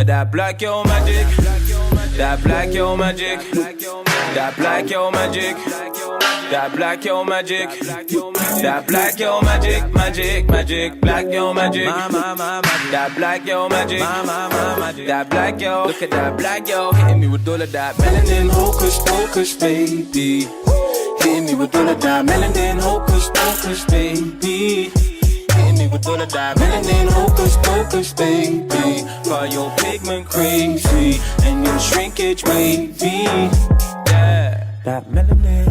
That black yo magic. That black yo magic. That black yo magic. That black yo magic. That black yo magic. Magic. Black yo magic. That black yo magic. That black yo. Look at that black yo. Hitting me with all of that melanin. Hocus, baby. Hitting me with all of that melanin. Hocus, baby. Hitting me with all of that melanin. Hocus, baby. Got your pigment crazy and your shrinkage wavy. Yeah. That melanin.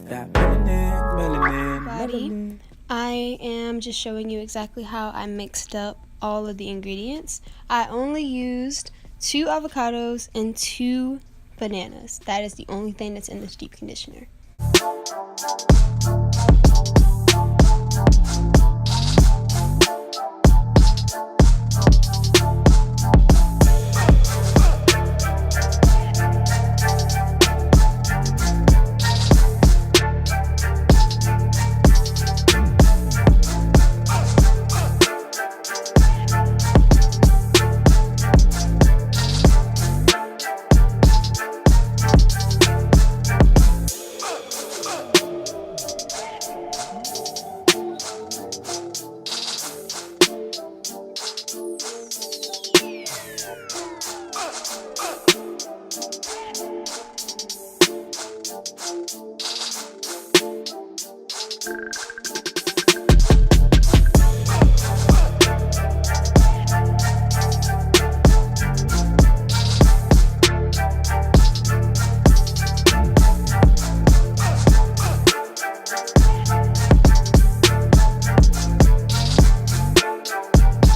That melanin. I am just showing you exactly how I mixed up all of the ingredients. I only used 2 avocados and 2 bananas. That is the only thing that's in this deep conditioner.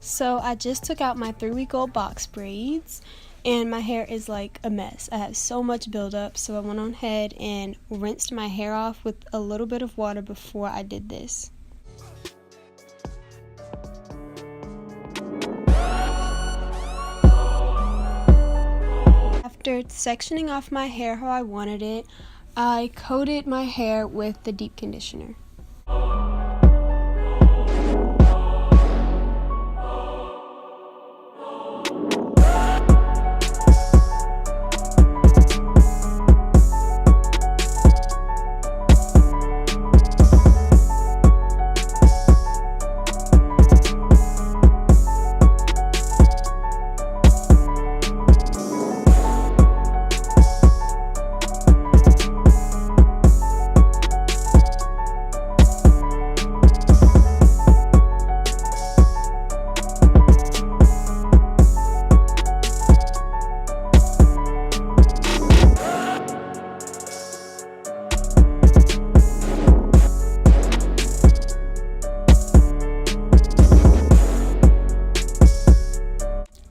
So I just took out my 3-week-old box braids and my hair is like a mess. I have so much buildup, so I went on ahead and rinsed my hair off with a little bit of water before I did this. After sectioning off my hair how I wanted it, I coated my hair with the deep conditioner.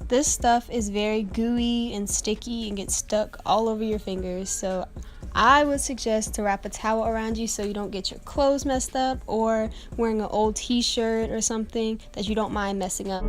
This stuff is very gooey and sticky and gets stuck all over your fingers, so I would suggest to wrap a towel around you so you don't get your clothes messed up, or wearing an old t-shirt or something that you don't mind messing up.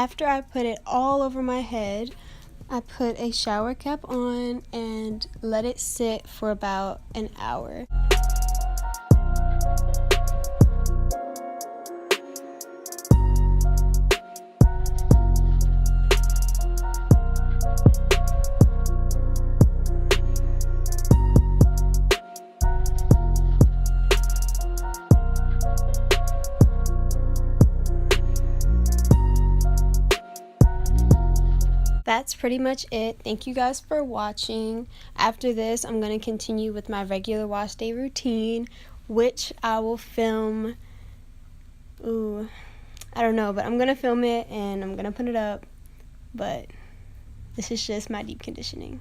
After I put it all over my head, I put a shower cap on and let it sit for about an hour. That's pretty much it. Thank you guys for watching. After this, I'm going to continue with my regular wash day routine, which I will film, I don't know, but I'm going to film it and I'm going to put it up, but this is just my deep conditioning.